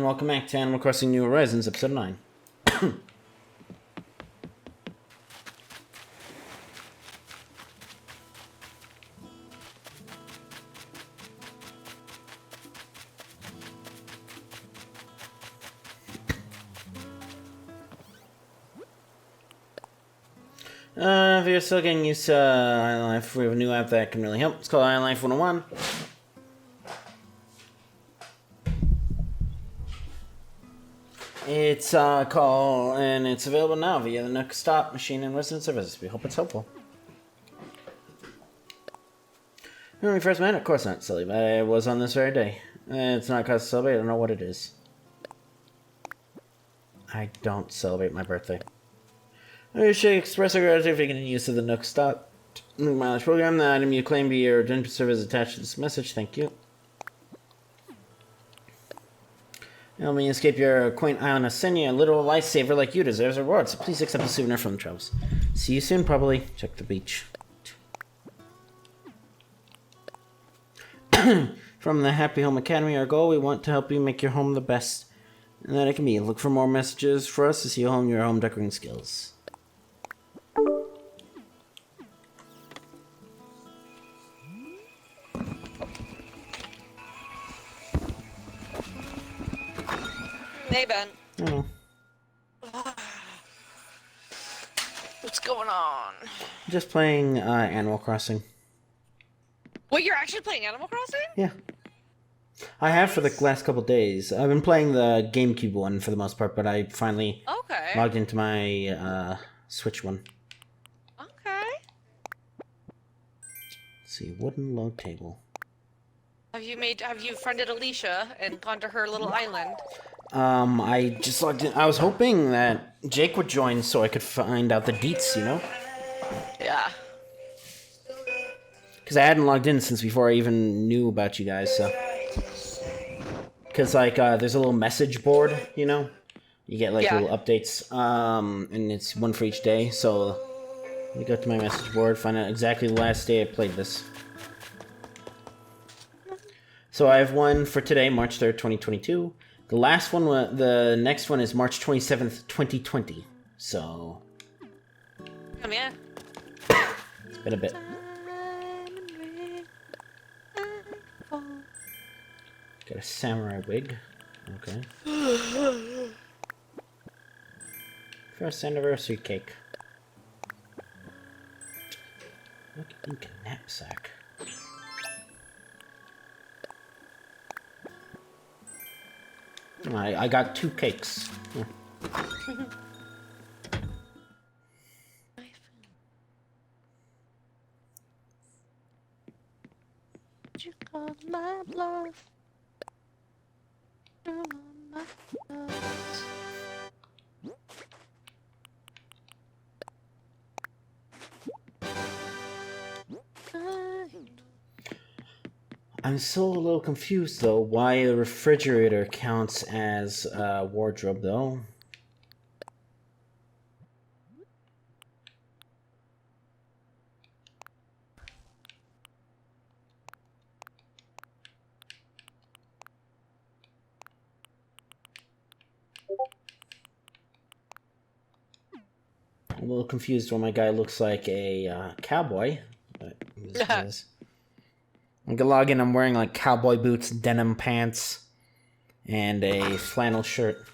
welcome back to Animal Crossing New Horizons, Episode 9. If you're still getting used to Island Life, we have a new app that can really help. It's called Island Life 101. It's and it's available now via the Nook Stop machine and resident services. We hope it's helpful. When we first met, of course not, silly, but it was on this very day. It's not cause to celebrate, I don't know what it is. I don't celebrate my birthday. I should express our gratitude for getting used to the Nook Stop mileage program. The item you claim be your identity service attached to this message. Thank you. Help me escape your quaint island of Senya. A literal lifesaver like you deserves a reward, so please accept a souvenir from the travels. See you soon, probably. Check the beach. From the Happy Home Academy, our goal, we want to help you make your home the best that it can be. Look for more messages for us to see you hone your home decorating skills. Hey, Ben. Oh. What's going on? Just playing Animal Crossing. Wait, you're actually playing Animal Crossing? Yeah. I have for the last couple days. I've been playing the GameCube one for the most part, but I finally logged into my Switch one. Okay. Let's see, wooden log table. Have you friended Alicia and gone to her little island? I just logged in. I was hoping that Jake would join so I could find out the deets, you know? Yeah. Because I hadn't logged in since before I even knew about you guys, so... Because, like, there's a little message board, you know? You get, like, little updates, and it's one for each day, so... Let me go to my message board, find out exactly the last day I played this. So I have one for today, March 3rd, 2022. The last one, the next one is March 27th, 2020. So... Come here. It's been a bit. Got a samurai wig. Okay. First anniversary cake. Look, ink knapsack. I got 2 cakes. Yeah. You call my bluff. You call my bluff. I'm still a little confused, though, why a refrigerator counts as a wardrobe, though. I'm a little confused why my guy looks like a cowboy. But this is... I can log in, I'm wearing like cowboy boots, denim pants, and a flannel shirt.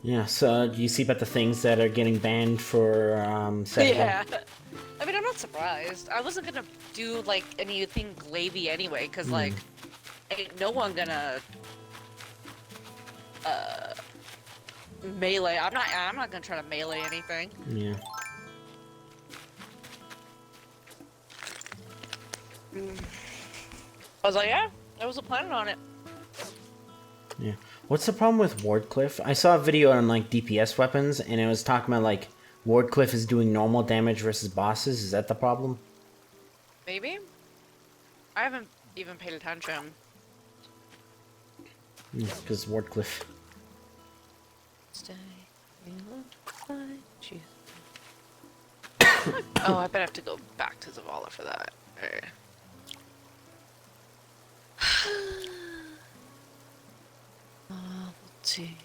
Yeah, so do you see about the things that are getting banned for Yeah. I mean, I'm not surprised. I wasn't gonna do like anything glavy anyway, cause like, ain't no one gonna melee. I'm not gonna try to melee anything. Yeah. I was like, yeah, I wasn't planning on it. Yeah. What's the problem with Wardcliff? I saw a video on like DPS weapons, and it was talking about like Wardcliff is doing normal damage versus bosses. Is that the problem? Maybe. I haven't even paid attention. Because Wardcliff. Stay. Oh, I bet I have to go back to Zavala for that. Okay. Let's see.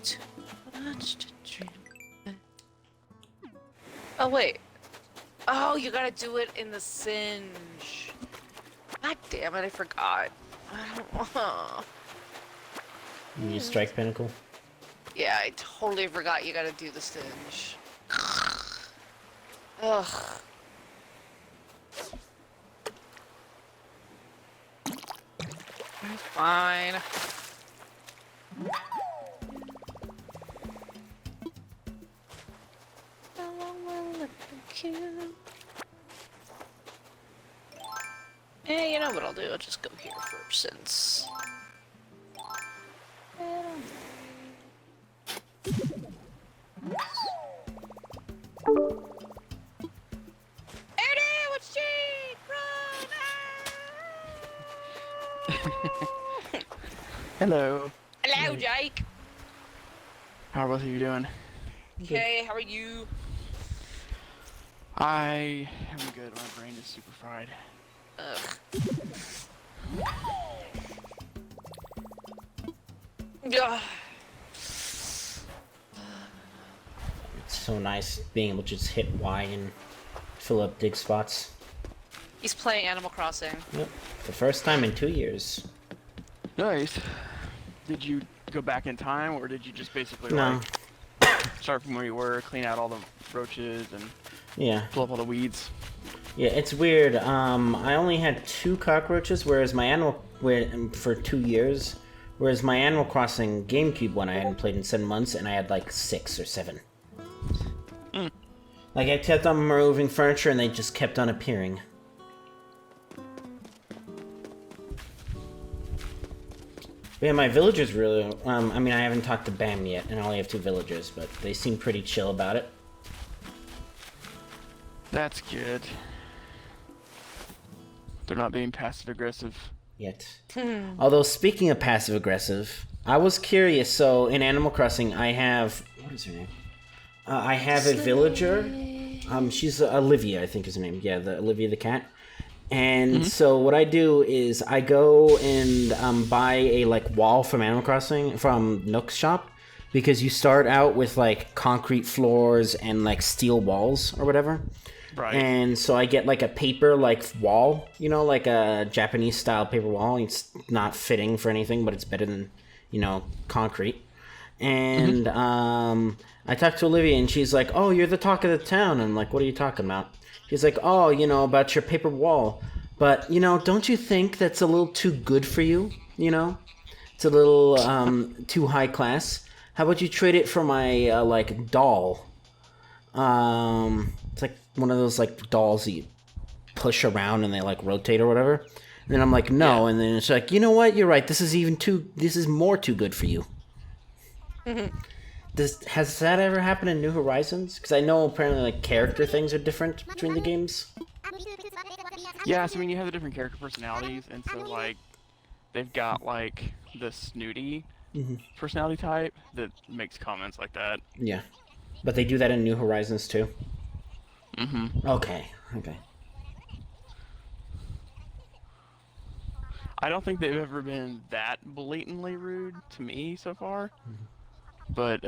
Too much to dream. Oh wait. Oh, you gotta do it in the Singe. God damn it, I forgot. I don't want. You strike pinnacle. Yeah, I totally forgot you gotta do the Singe. Ugh. Fine. How long will it take you? Eh, you know what I'll do? I'll just go here first since. Eddie, what's cheap? Run! Hello. Hello, Jake. How are both of you doing? Okay, how are you? I am good. My brain is super fried. Ugh. Ugh. It's so nice being able to just hit Y and fill up dig spots. He's playing Animal Crossing. Yep. The first time in 2 years. Nice. Did you go back in time, or did you just basically No. like start from where you were, clean out all the roaches, and Yeah. pull up all the weeds? Yeah, it's weird. I only had 2 cockroaches, whereas my for 2 years, whereas my Animal Crossing GameCube one I hadn't played in 7 months, and I had like 6 or 7. Mm. Like I kept on moving furniture, and they just kept on appearing. But yeah, my villagers really. I mean, I haven't talked to Bam yet, and I only have 2 villagers, but they seem pretty chill about it. That's good. They're not being passive aggressive. Yet. Although, speaking of passive aggressive, I was curious. So, in Animal Crossing, I have. What is her name? I have a villager. She's Olivia, I think is her name. Yeah, Olivia the cat. And so, what I do is I go and buy a wall from Animal Crossing from Nook's shop, because you start out with like concrete floors and like steel walls or whatever. Right. And so I get like a paper wall, you know, like a Japanese style paper wall. It's not fitting for anything, but it's better than, you know, concrete. And I talked to Olivia, and she's like, "Oh, you're the talk of the town." And I'm like, "What are you talking about?" She's like, "Oh, you know, about your paper wall. But, you know, don't you think that's a little too good for you? You know, it's a little too high class. How about you trade it for my doll? It's like one of those dolls that you push around and they rotate or whatever." And then I'm like, "No." Yeah. And then it's like, "You know what? You're right. This is more too good for you." Has that ever happened in New Horizons? Because I know apparently character things are different between the games. Yeah, so I mean you have the different character personalities, and so they've got the snooty personality type that makes comments like that. Yeah, but they do that in New Horizons too. Okay. I don't think they've ever been that blatantly rude to me so far. But,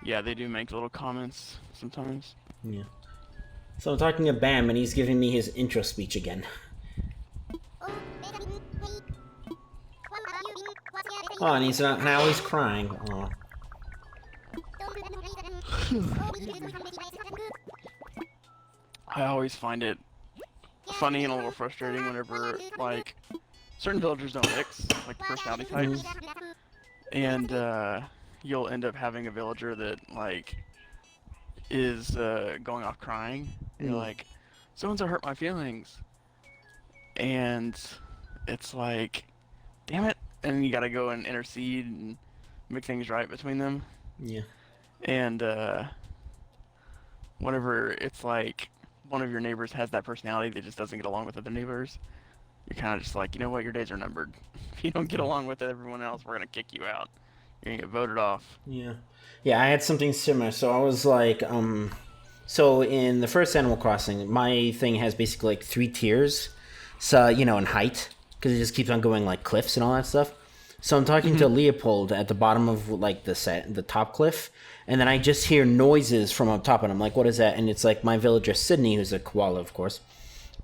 yeah, they do make little comments sometimes. Yeah. So I'm talking to Bam, and he's giving me his intro speech again. Oh, and now he's crying. Oh. I always find it funny and a little frustrating whenever like certain villagers don't mix, like the personality types, and you'll end up having a villager that like is going off crying. And you're like, so-and-so hurt my feelings, and it's like, damn it, and you gotta go and intercede and make things right between them. Yeah. And whenever it's like one of your neighbors has that personality that just doesn't get along with other neighbors, you're kind of just like, you know what, your days are numbered. If you don't get along with everyone else, we're gonna kick you out. You're gonna get voted off. Yeah. Yeah, I had something similar. So I was like, so in the first Animal Crossing, my thing has basically like 3 tiers. So, you know, in height, because it just keeps on going like cliffs and all that stuff. So I'm talking to Leopold at the bottom of like the top cliff, and then I just hear noises from up top, and I'm like, what is that? And it's like my villager Sydney, who's a koala, of course.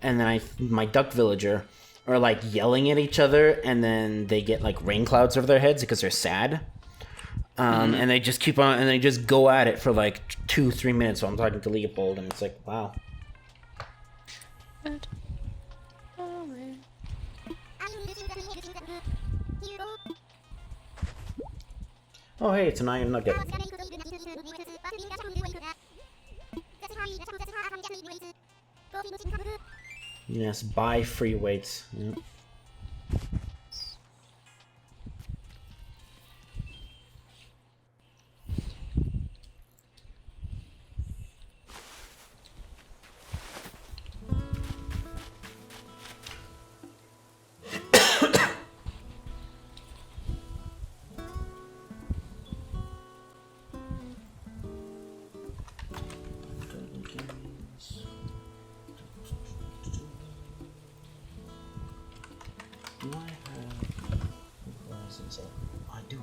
And then my duck villager are like yelling at each other, and then they get like rain clouds over their heads because they're sad. And they just keep on, and they just go at it for like 2-3 minutes while I'm talking to Leopold, and it's like, wow. Oh, hey, it's an iron nugget. Yes, buy free weights. Yep. Do I have license up? I do.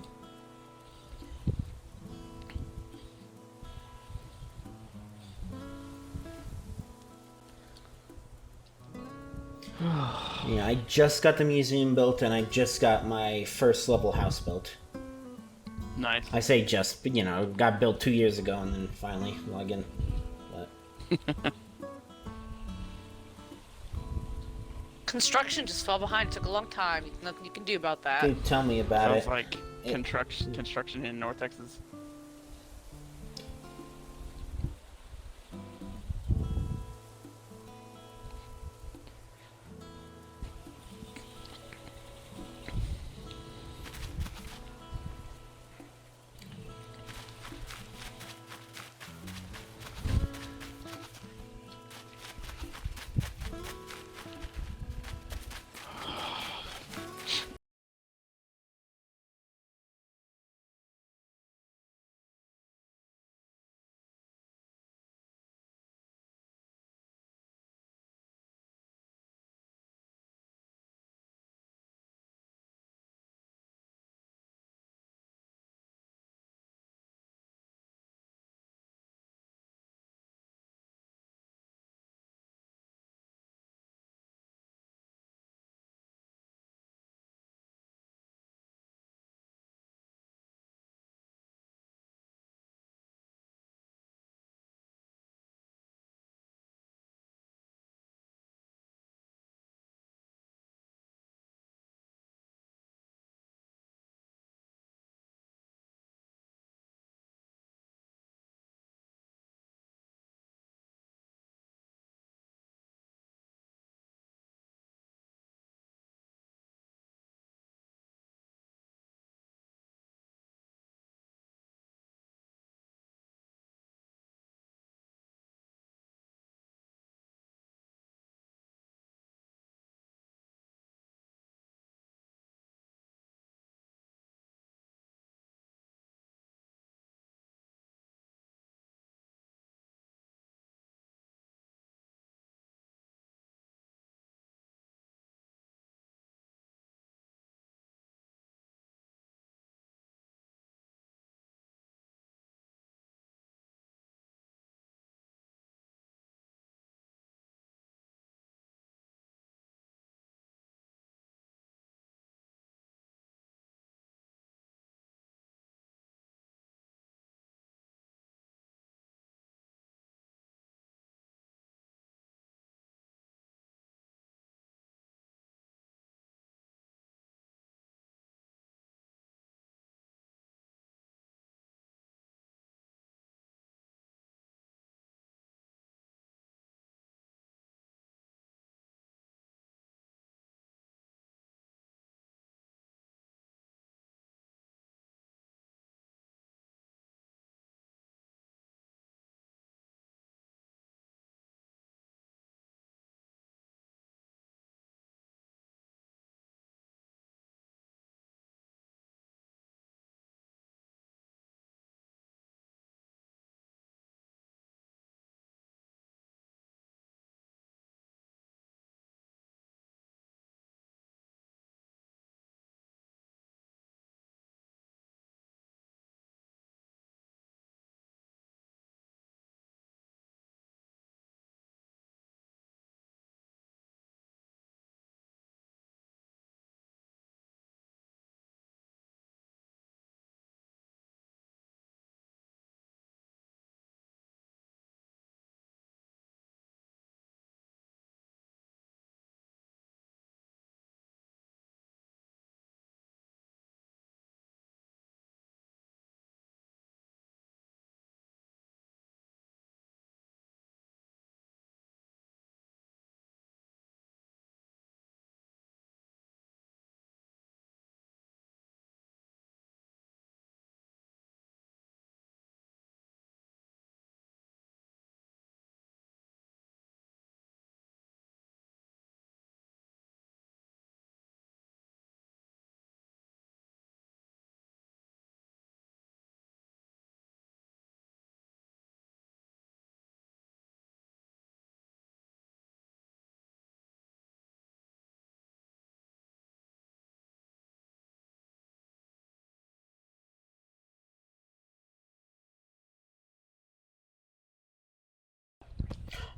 Yeah, I just got the museum built, and I just got my first level house built. Nice. I say just, but you know, it got built 2 years ago, and then finally log in. But Construction just fell behind. It took a long time. Nothing you can do about that. dude, tell me about Sounds it. like construction in North Texas.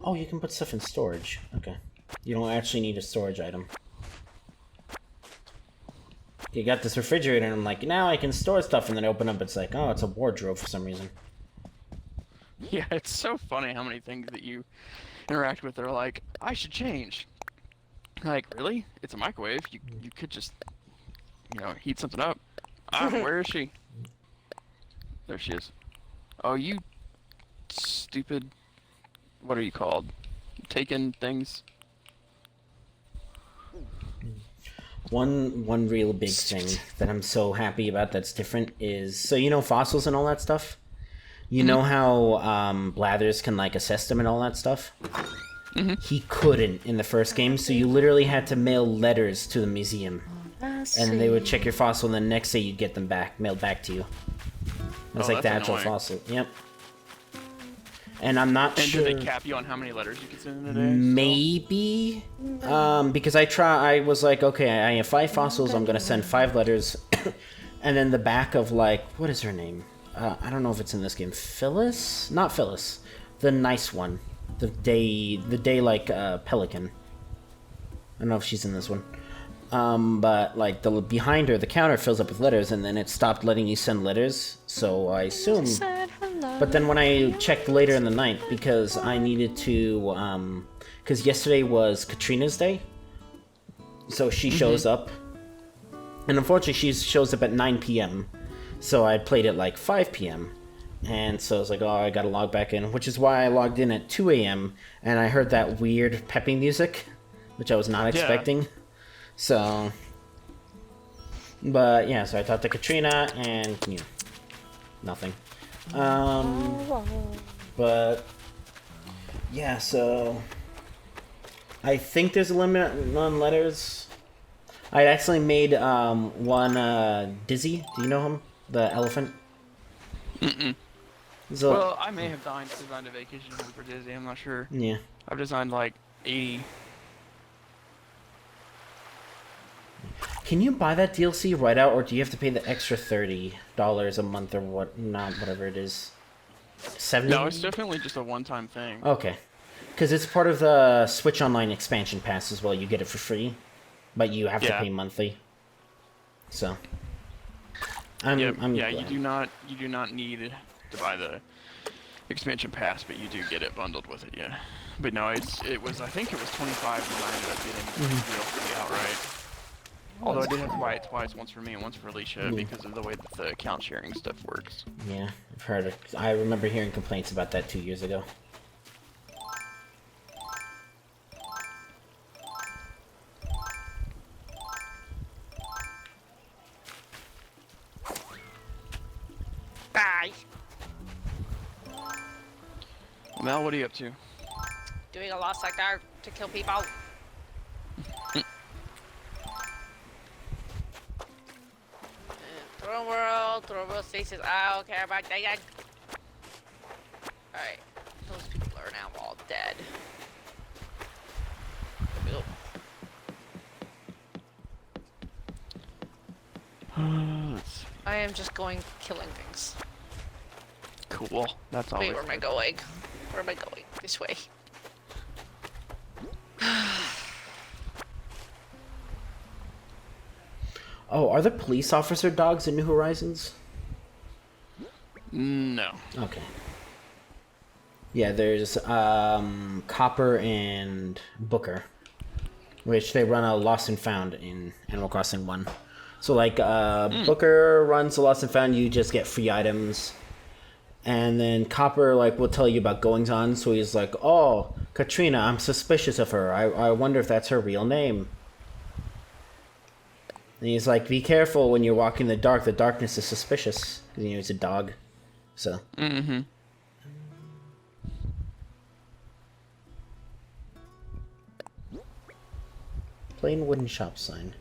Oh, you can put stuff in storage. Okay. You don't actually need a storage item. You got this refrigerator, and I'm like, now I can store stuff, and then I open up, it's like, oh, it's a wardrobe for some reason. Yeah, it's so funny how many things that you interact with are like, I should change. Like, really? It's a microwave. You could just, heat something up. Where is she? There she is. Oh, you stupid... What are you called? Taking things? One real big thing that I'm so happy about that's different is... So, you know fossils and all that stuff? You know how Blathers can, like, assess them and all that stuff? He couldn't in the first game, so you literally had to mail letters to the museum. And they would check your fossil, and the next day you'd get them back, mailed back to you. It's like the actual fossil. Yep. And I'm not sure... And did they cap you on how many letters you could send in a day? Maybe. Because I was like, okay, I have 5 fossils, I'm gonna send 5 letters. And then the back of, like, what is her name? I don't know if it's in this game. Phyllis? Not Phyllis. The nice one. The day like Pelican. I don't know if she's in this one. But like the behind her, the counter fills up with letters, and then it stopped letting you send letters. So I assume. But then when I checked later in the night, because I needed to, because yesterday was Katrina's day, so she shows up, and unfortunately she shows up at 9 p.m. So I played at like 5 p.m. And so I was like, oh, I gotta log back in, which is why I logged in at 2 a.m. and I heard that weird peppy music, which I was not expecting. So, but yeah, so I talked to Katrina and, nothing. But yeah, so I think there's a limit on letters. I actually made one Dizzy. Do you know him? The elephant? So, well, I may have designed a vacation home for Disney, I'm not sure. Yeah. I've designed like 80. Can you buy that DLC right out, or do you have to pay the extra $30 a month or whatever it is? 70? No, it's definitely just a one-time thing. Okay. Because it's part of the Switch Online expansion pass as well. You get it for free, but you have to pay monthly. So, I'm glad. You do not need to buy the expansion pass, but you do get it bundled with it. Yeah, but no, I think it was $25 when I ended up getting the deal for me outright. Although I did have to buy it twice, once for me and once for Alicia, because of the way that the account sharing stuff works. Yeah, I've heard it. I remember hearing complaints about that 2 years ago. Bye. Mel, what are you up to? Doing a lost sector to kill people. Throne world stasis. I don't care about that. Alright, those people are now all dead. Let's see. I am just going killing things. Cool. That's all. Wait, where am I going? Where am I going? This way. Oh, are there police officer dogs in New Horizons? No. Okay. Yeah, there's Copper and Booker, which they run a Lost and Found in Animal Crossing 1. So like Booker runs a Lost and Found, you just get free items. And then Copper will tell you about goings on, so he's like, oh, Katrina, I'm suspicious of her. I wonder if that's her real name. And he's like, be careful when you're walking in the dark. The darkness is suspicious. Because, he's a dog. So. Mm-hmm. Plain wooden shop sign.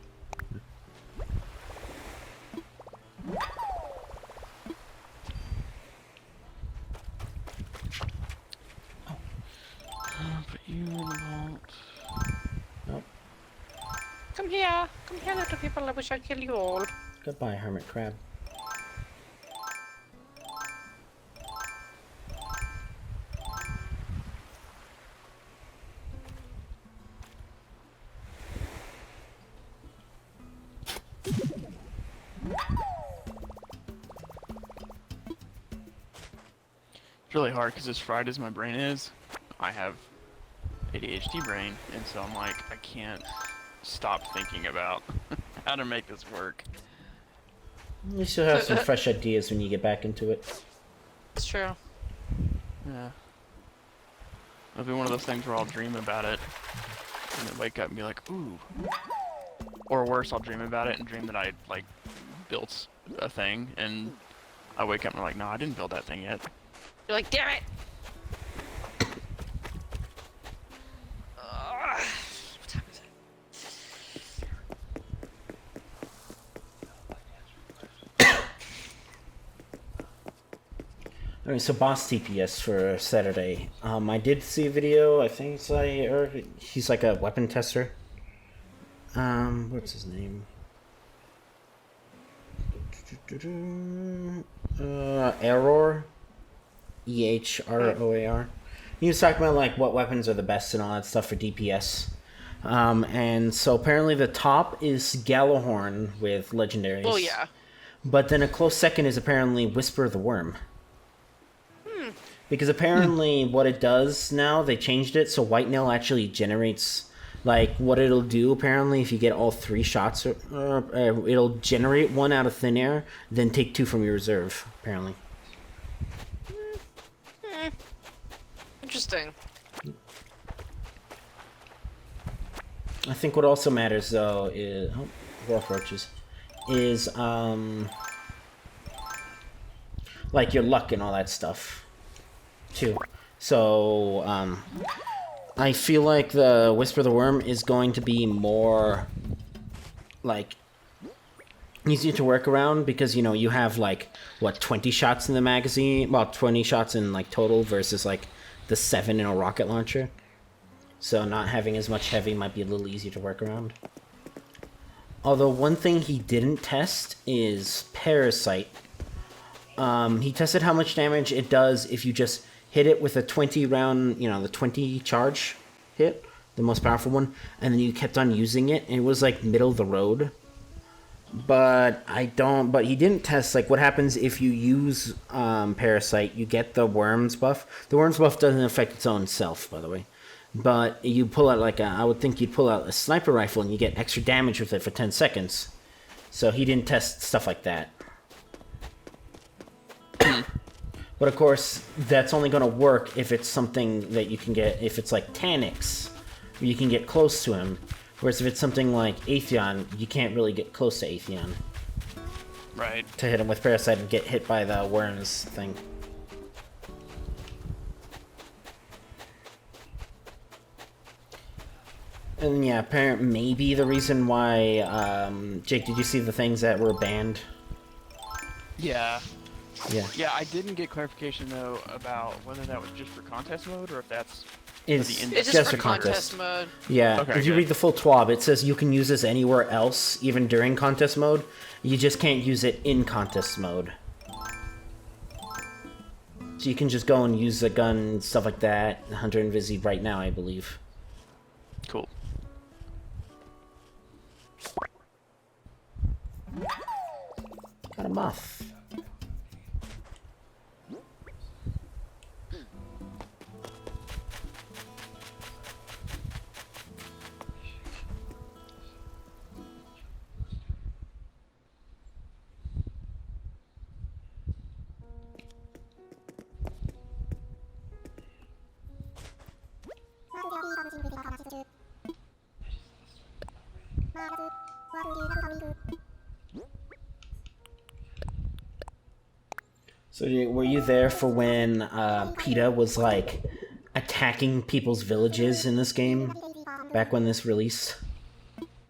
Put you in the vault. Nope. Come here, little people. I wish I'd kill you all. Goodbye, hermit crab. It's really hard because as fried as my brain is, I have ADHD brain, and so I'm like, I can't stop thinking about how to make this work. You still have some fresh ideas when you get back into it. It's true. Yeah. It'll be one of those things where I'll dream about it, and then wake up and be like, ooh. Or worse, I'll dream about it and dream that I, like, built a thing, and I wake up and I'm like, no, I didn't build that thing yet. You're like, damn it! What time is it? Alright, so boss TPS for Saturday. I did see a video, I think it's like, he's like a weapon tester. What's his name? Error. EHROAR. He was talking about like what weapons are the best and all that stuff for DPS. And so apparently the top is Gallahorn with legendaries. Oh yeah. But then a close second is apparently Whisper the Worm. Because apparently what it does now, they changed it so White Nail actually generates, like, what it'll do apparently if you get all 3 shots, it'll generate 1 out of thin air, then take 2 from your reserve, apparently. Interesting. I think what also matters though is dwarf roaches is like your luck and all that stuff too. So I feel like the Whisper the Worm is going to be more like easier to work around because, you know, you have like what, 20 shots in the magazine, well, 20 shots in like total versus like the 7 in a rocket launcher. So not having as much heavy might be a little easier to work around. Although one thing he didn't test is Parasite. He tested how much damage it does if you just hit it with a 20 round, you know, the 20 charge hit, the most powerful one, and then you kept on using it, and it was like middle of the road. But he didn't test like what happens if you use Parasite. You get the Worms buff. The Worms buff doesn't affect its own self, by the way. But you pull out like I would think you'd pull out a sniper rifle and you get extra damage with it for 10 seconds. So he didn't test stuff like that. But of course, that's only going to work if it's something that you can get, if it's like Tanix, where you can get close to him. Whereas if it's something like Atheon, you can't really get close to Atheon. Right. To hit him with Parasite and get hit by the Worms thing. And yeah, maybe the reason why, Jake, did you see the things that were banned? Yeah. Yeah. Yeah, I didn't get clarification though about whether that was just for contest mode or if that's It's just for contest mode. Yeah, okay, if you read the full TWAB, it says you can use this anywhere else, even during contest mode. You just can't use it in contest mode. So you can just go and use the gun and stuff like that, Hunter and Vizzy right now, I believe. Cool. Got a moth. So were you there for when PETA was like attacking people's villages in this game back when this released?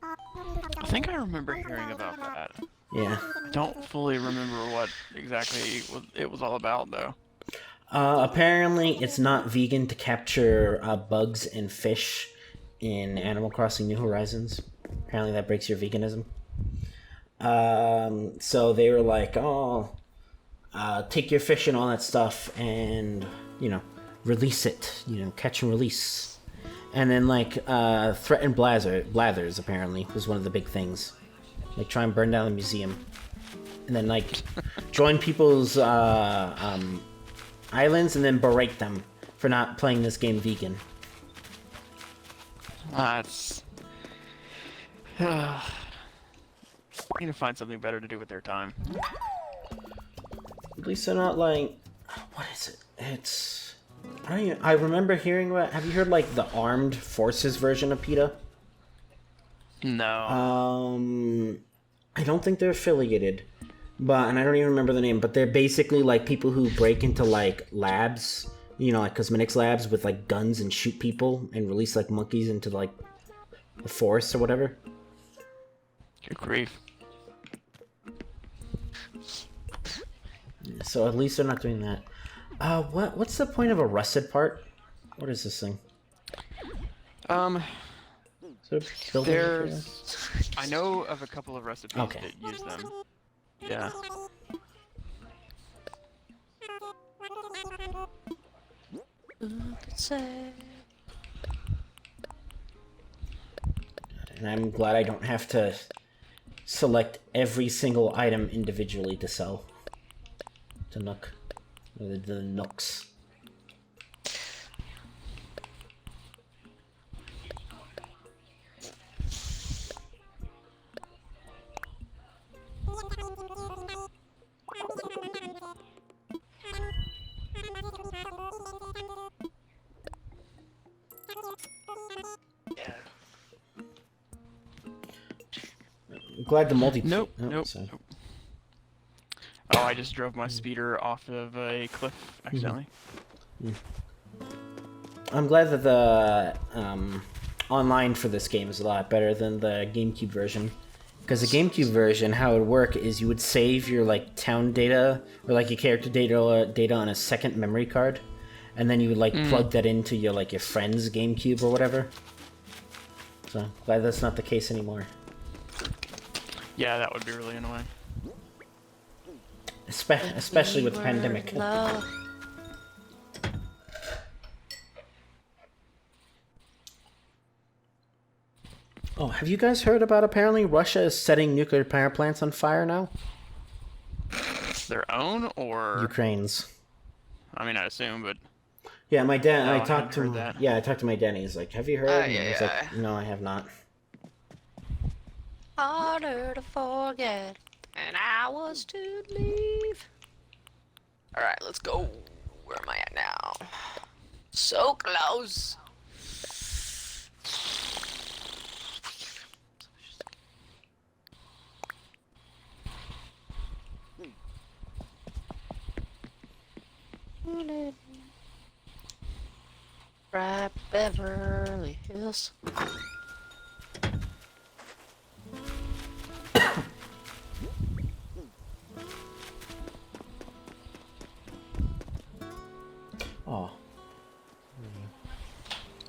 I think I remember hearing about that. Yeah. I don't fully remember what exactly it was all about though. Apparently it's not vegan to capture bugs and fish in Animal Crossing New Horizons. Apparently that breaks your veganism. So they were like, oh, take your fish and all that stuff and, you know, release it. You know, catch and release. And then, like, threaten Blathers, apparently, was one of the big things. Like, try and burn down the museum. And then, like, join people's islands and then berate them for not playing this game vegan. It's... I need to find something better to do with their time. At least they're not like... What is it? It's... I remember hearing about... Have you heard, like, the Armed Forces version of PETA? No. I don't think they're affiliated. And I don't even remember the name, but they're basically, like, people who break into, like, labs, you know, like, cosmetics labs with, like, guns and shoot people and release, like, monkeys into, like, the forest or whatever. Good grief. So at least they're not doing that. What's the point of a rusted part? What is this thing? There's... I know of a couple of recipes that use them. Yeah. And I'm glad I don't have to select every single item individually to sell. To Nook. The Nooks. I'm glad the multi. Nope. Oh, I just drove my speeder off of a cliff accidentally. I'm glad that the online for this game is a lot better than the GameCube version. Because the GameCube version, how it would work is you would save your like town data or like your character data on a second memory card, and then you would like plug that into your like your friend's GameCube or whatever. So glad that's not the case anymore. Yeah, that would be really annoying. Especially with the pandemic. Oh, have you guys heard about apparently Russia is setting nuclear power plants on fire now? Their own or Ukraine's? I mean, I assume, but yeah, my dad. No, I talked to him. that. Yeah, I talked to my dad. And he's like, "Have you heard?" And he's like, "No, I have not." Harder to forget than I was to leave. All right, let's go. Where am I at now? So close. Right, Beverly Hills. Oh.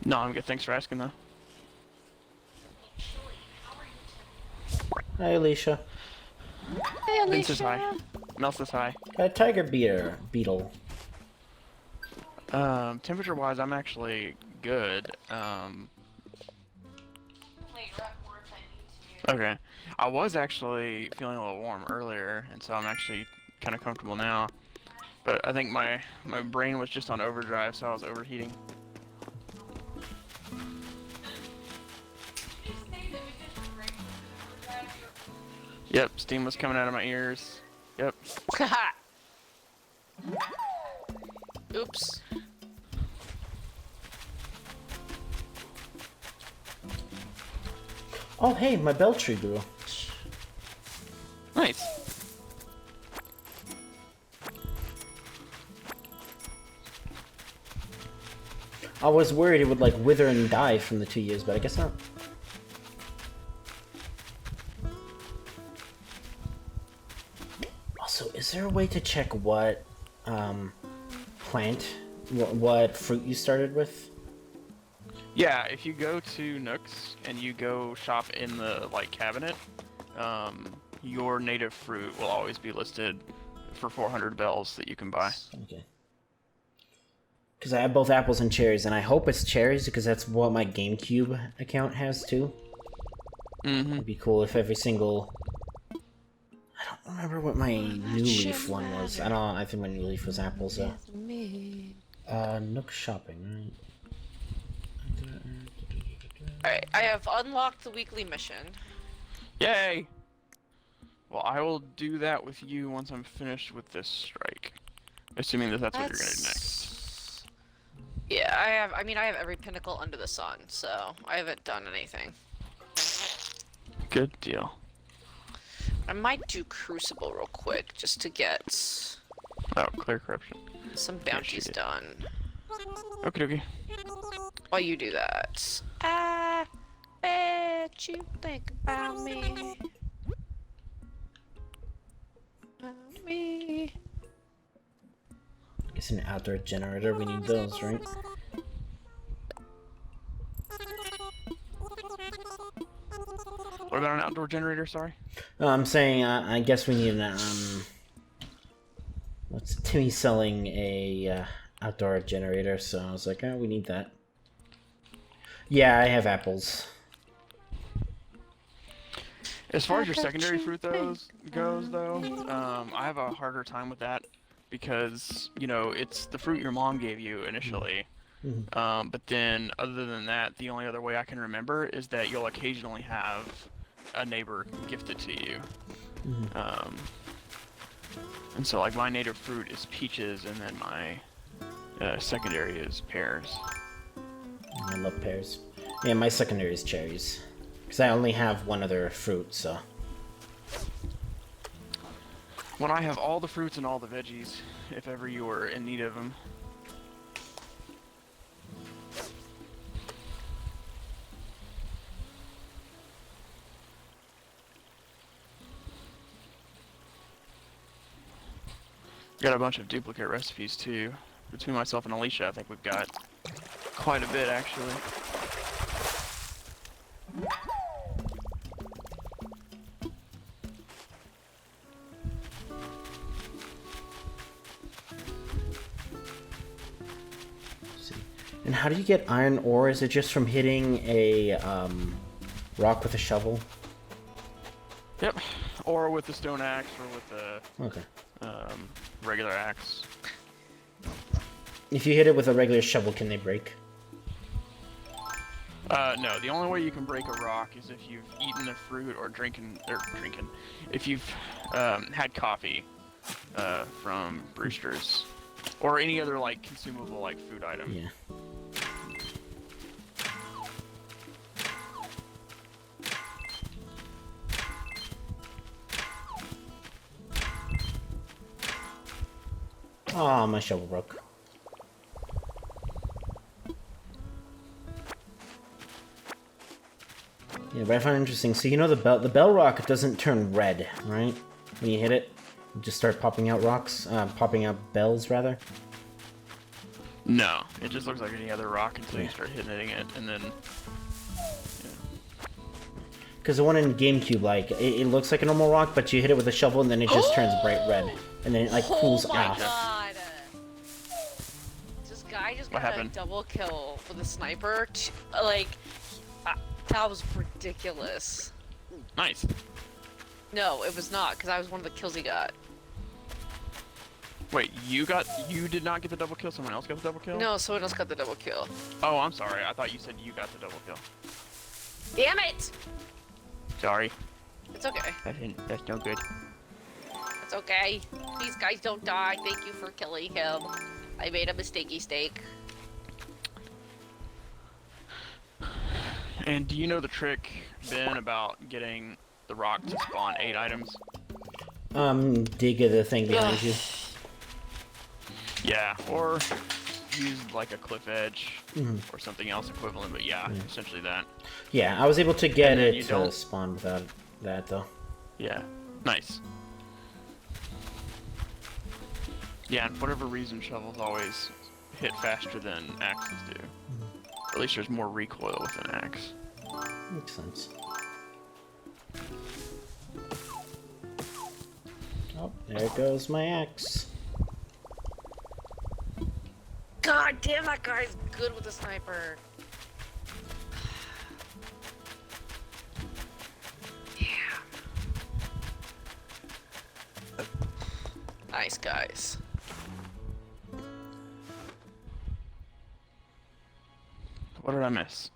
No, I'm good. Thanks for asking, though. Hi, Alicia. Hey, Vince is Alicia. high. Mel says hi. A tiger beetle. Temperature-wise, I'm actually good. Okay. I was actually feeling a little warm earlier, and so I'm actually kind of comfortable now. But I think my brain was just on overdrive, so I was overheating. Yep, steam was coming out of my ears. Yep. Oops. Oh, hey, my bell tree grew. Nice. I was worried it would like wither and die from the 2 years, but I guess not. Also, is there a way to check what what fruit you started with? Yeah, if you go to Nooks and you go shop in the like cabinet, your native fruit will always be listed for 400 bells that you can buy. Okay. Because I have both apples and cherries, and I hope it's cherries because that's what my GameCube account has too. Mm-hmm. It'd be cool if every single... I don't remember what my New Leaf one was. I think my New Leaf was apples though. Nook shopping, right? Alright, I have unlocked the weekly mission. Yay! Well, I will do that with you once I'm finished with this strike. Assuming that that's what you're gonna do next. Yeah, I have every pinnacle under the sun, so I haven't done anything. Good deal. I might do Crucible real quick, just to get Oh, clear corruption. some bounties done. Okie dokie. While you do that. I bet you think about me. About me. I guess an outdoor generator, we need those, right? What about an outdoor generator, sorry? I'm saying, I guess we need an, what's Timmy's selling a, outdoor generator, so I was like, oh, we need that. Yeah, I have apples. As far as your secondary fruit goes, though, I have a harder time with that because, you know, it's the fruit your mom gave you initially. But then, other than that, the only other way I can remember is that you'll occasionally have a neighbor gift it to you. And so, like, my native fruit is peaches, and then my secondary is pears. I love pears. Yeah, my secondary is cherries. Because I only have one other fruit, so... When I have all the fruits and all the veggies, if ever you were in need of them. Got a bunch of duplicate recipes too. Between myself and Alicia, I think we've got quite a bit actually. And how do you get iron ore? Is it just from hitting a rock with a shovel? Yep, or with the stone axe, or with the Okay. Regular axe. If you hit it with a regular shovel, can they break? No, the only way you can break a rock is if you've eaten a fruit or if you've had coffee from Brewster's or any other like consumable like food item. Yeah. Oh, my shovel broke. Yeah, but I find it interesting. So you know the bell rock doesn't turn red, right? When you hit it, it just start popping out rocks, popping out bells rather. No, it just looks like any other rock until you start hitting it, and then. Because the one in GameCube, like it looks like a normal rock, but you hit it with a shovel and then it just turns bright red, and then it like cools off. Oh my god! This guy just got a double kill with a sniper. Like. That was ridiculous. Nice. No, it was not, because I was one of the kills he got. Wait, you did not get the double kill, someone else got the double kill? No, someone else got the double kill. Oh, I'm sorry, I thought you said you got the double kill. Damn it! Sorry. It's okay. That's no good. It's okay. These guys don't die. Thank you for killing him. I made a mistakey steak. And do you know the trick, Ben, about getting the rock to spawn 8 items? Dig the thing behind you. Yeah, or use like a cliff edge or something else equivalent, but yeah, essentially that. Yeah, I was able to get it to spawn without that though. Yeah, nice. Yeah, and for whatever reason, shovels always hit faster than axes do. At least there's more recoil with an axe. Makes sense. Oh, there goes my axe. God damn, that guy's good with a sniper. Yeah. Nice, guys. What did I miss?